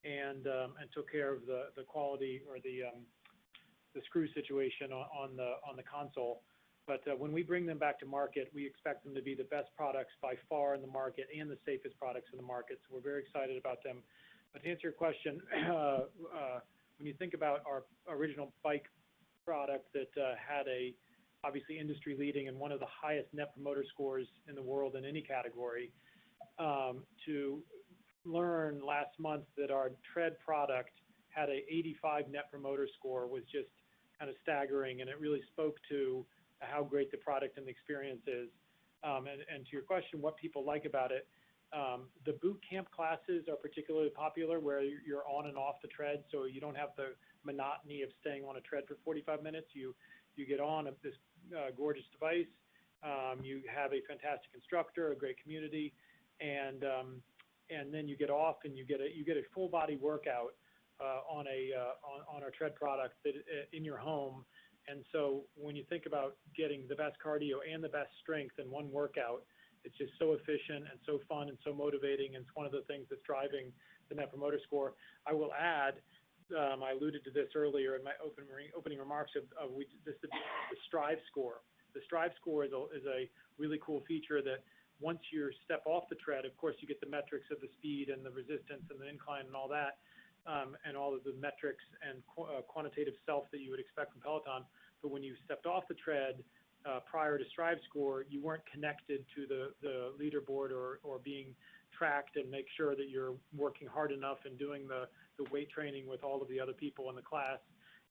and took care of the quality or the screw situation on the console. But when we bring them back to market, we expect them to be the best products by far in the market and the safest products in the market. So we're very excited about them. But to answer your question, when you think about our original bike product that had obviously industry leading and one of the highest net promoter scores in the world in any category, to learn last month that our tread product had a 85 net promoter score was just kind of staggering, and it really spoke to how great the product and the experience is. And to your question, what people like about it, the boot camp classes are particularly popular, where you're on and off the tread, so you don't have the monotony of staying on a tread for 45 minutes. You get on this gorgeous device. You have a fantastic instructor, a great community, and then you get off and you get a full body workout on our tread product in your home. And so when you think about getting the best cardio and the best strength in one workout, it's just so efficient and so fun and so motivating, and it's one of the things that's driving the Net Promoter Score. I will add, I alluded to this earlier in my opening remarks, the Strive Score. The Strive Score is a really cool feature that once you step off the tread, of course, you get the metrics of the speed and the resistance and the incline and all that, and all of the metrics and quantitative self that you would expect from Peloton. But when you stepped off the tread prior to Strive Score, you weren't connected to the leaderboard or being tracked and make sure that you're working hard enough and doing the weight training with all of the other people in the class.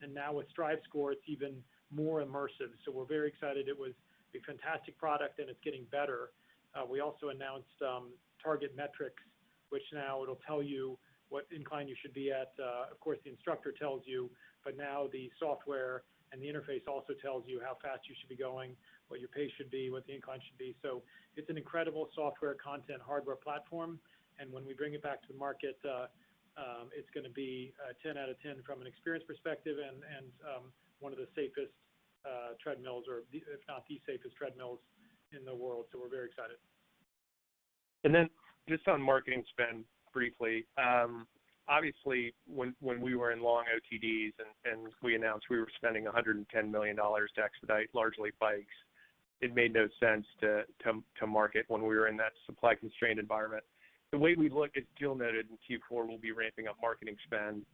And now with Strive Score, it's even more immersive. So we're very excited. It was a fantastic product, and it's getting better. We also announced target metrics, which now it'll tell you what incline you should be at. Of course, the instructor tells you, but now the software and the interface also tells you how fast you should be going, what your pace should be, what the incline should be. So it's an incredible software, content, hardware platform. And when we bring it back to the market, it's going to be 10 out of 10 from an experience perspective, and one of the safest treadmills, or if not the safest treadmills in the world. So we're very excited. And then just on marketing spend briefly, obviously when we were in long OTDs and we announced we were spending $110 million to expedite largely bikes, it made no sense to market when we were in that supply constrained environment. The way we look, as Jill noted, in Q4 we'll be ramping up marketing spend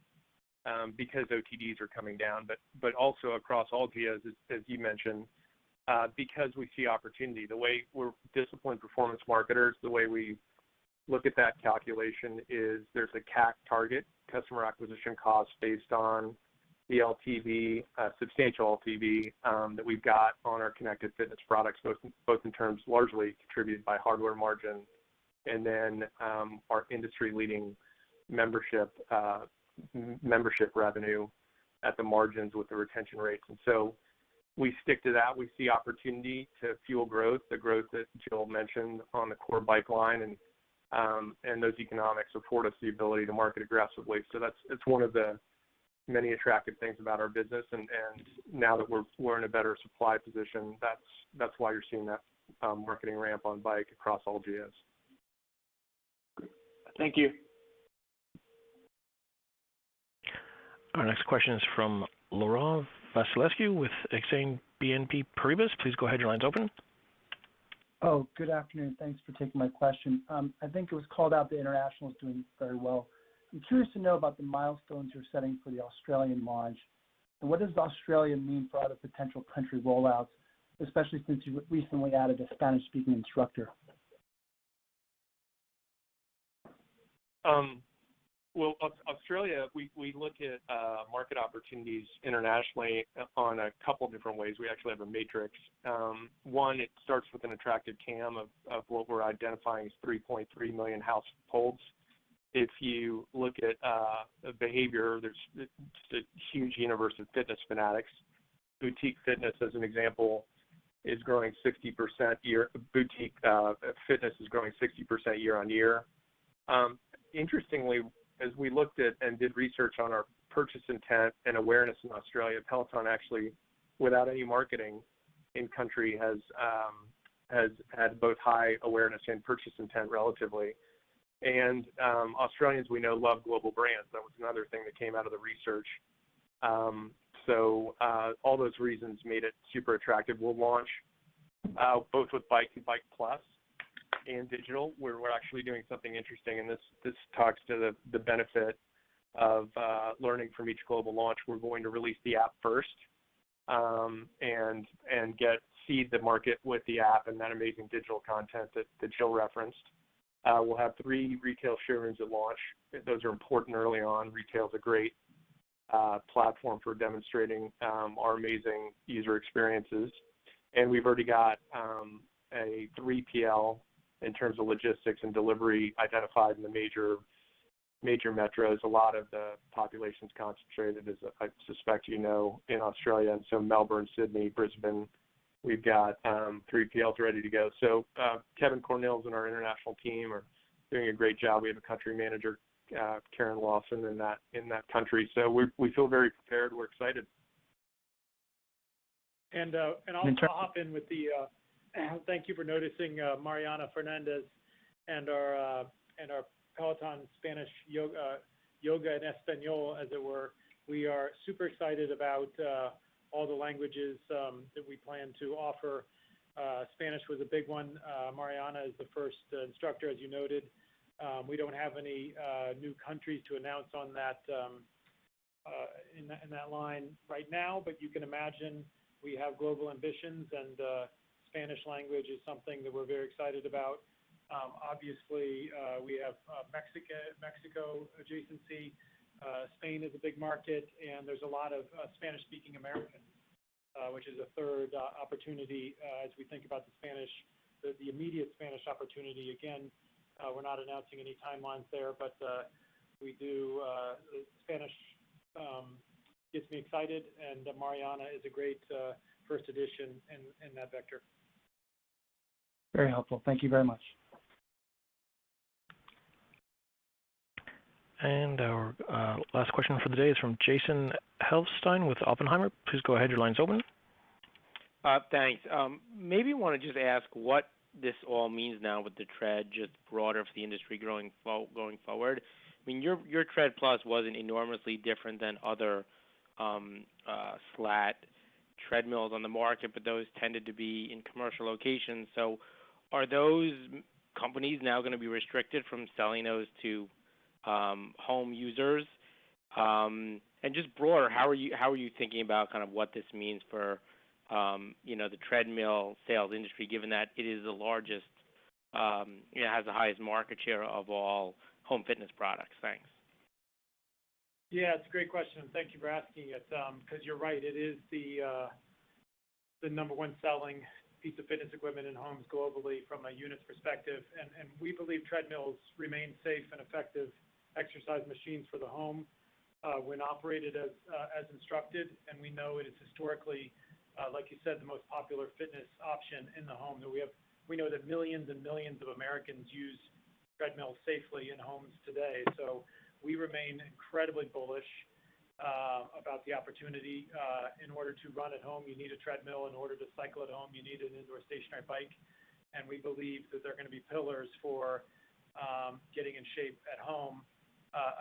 because OTDs are coming down, but also across all geos, as you mentioned, because we see opportunity. The way we're disciplined performance marketers, the way we look at that calculation is there's a CAC target, customer acquisition cost, based on the LTV, substantial LTV that we've got on our connected fitness products, both in terms largely contributed by hardware margin, and then our industry-leading membership revenue at the margins with the retention rates. And so we stick to that. We see opportunity to fuel growth, the growth that Jill mentioned on the core bike line, and those economics afford us the ability to market aggressively. So it's one of the many attractive things about our business, and now that we're in a better supply position, that's why you're seeing that marketing ramp on bike across all geos. Thank you. Our next question is from Laurent Vasilescu with Exane BNP Paribas. Please go ahead. Your line's open. Oh, good afternoon. Thanks for taking my question. I think it was called out the international is doing very well. I'm curious to know about the milestones you're setting for the Australian launch, and what does Australia mean for other potential country rollouts, especially since you recently added a Spanish-speaking instructor? Well, Australia, we look at market opportunities internationally on a couple different ways. We actually have a matrix. One, it starts with an attractive TAM of what we're identifying as 3.3 million households. If you look at behavior, there's just a huge universe of fitness fanatics. Boutique fitness, as an example, is growing 60% year. Boutique fitness is growing 60% year on year. Interestingly, as we looked at and did research on our purchase intent and awareness in Australia, Peloton actually, without any marketing in country, has has had both high awareness and purchase intent relatively. And Australians, we know, love global brands. That was another thing that came out of the research. So all those reasons made it super attractive. We'll launch both with Bike and Bike Plus and digital, where we're actually doing something interesting, and this talks to the benefit of learning from each global launch. We're going to release the app first and seed the market with the app and that amazing digital content that Jill referenced. We'll have 3 retail showrooms at launch. Those are important early on. Retail is a great platform for demonstrating our amazing user experiences. And we've already got a 3PL in terms of logistics and delivery identified in the major metros. A lot of the population is concentrated, as I suspect you know, in Australia. And so Melbourne, Sydney, Brisbane, we've got 3PLs ready to go. So Kevin Cornells and our international team are doing a great job. We have a country manager, Karen Lawson, in that country. So we feel very prepared. We're excited. And I'll hop in with the thank you for noticing Mariana Fernandez and our Peloton Spanish yoga in Espanol, as it were. We are super excited about all the languages that we plan to offer. Spanish was a big one. Mariana is the first instructor, as you noted. We don't have any new countries to announce on that in that line right now, but you can imagine we have global ambitions, and Spanish language is something that we're very excited about. Obviously, we have Mexico adjacency. Spain is a big market, and there's a lot of Spanish-speaking Americans, which is a third opportunity as we think about the immediate Spanish opportunity. Again, we're not announcing any timelines there, but we do. Spanish gets me excited, and Mariana is a great first edition in that vector. Very helpful. Thank you very much. And our last question for the day is from Jason Helfstein with Oppenheimer. Please go ahead. Your line's open. Thanks. Maybe want to just ask what this all means now with the Tread, just broader for the industry going forward. I mean, your Tread Plus wasn't enormously different than other slat treadmills on the market, but those tended to be in commercial locations. So are those companies now going to be restricted from selling those to home users? And just broader, how are you thinking about kind of what this means for the treadmill sales industry, given that it is the largest, has the highest market share of all home fitness products? Thanks. Yeah, it's a great question. Thank you for asking it, because you're right. It is the number one selling piece of fitness equipment in homes globally from a units perspective, and we believe treadmills remain safe and effective exercise machines for the home when operated as instructed, and we know it is historically, like you said, the most popular fitness option in the home. We know that millions and millions of Americans use treadmills safely in homes today. So we remain incredibly bullish about the opportunity. In order to run at home, you need a treadmill. In order to cycle at home, you need an indoor stationary bike. And we believe that they're going to be pillars for getting in shape at home.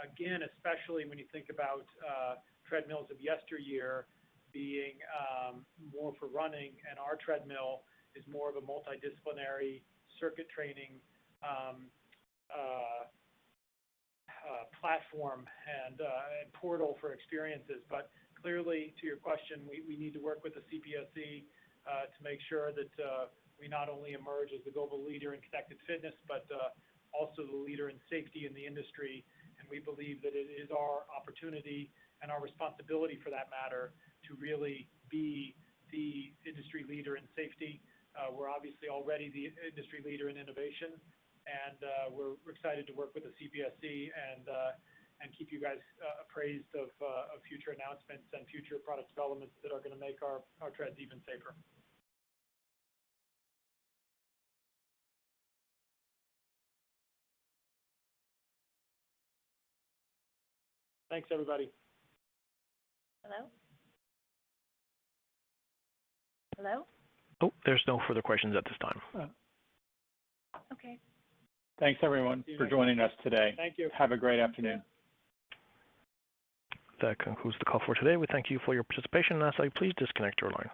Again, especially when you think about treadmills of yesteryear being more for running, and our treadmill is more of a multidisciplinary circuit training platform and portal for experiences. But clearly, to your question, we need to work with the CPSC to make sure that we not only emerge as the global leader in connected fitness, but also the leader in safety in the industry. And we believe that it is our opportunity and our responsibility, for that matter, to really be the industry leader in safety. We're obviously already the industry leader in innovation, and we're excited to work with the CPSC and keep you guys appraised of future announcements and future product developments that are going to make our treads even safer. Thanks, everybody. Hello? Hello? Oh, there's no further questions at this time. Okay. Thanks, everyone, for joining us today. Thank you. Have a great afternoon. That concludes the call for today. We thank you for your participation and ask that you please disconnect your line.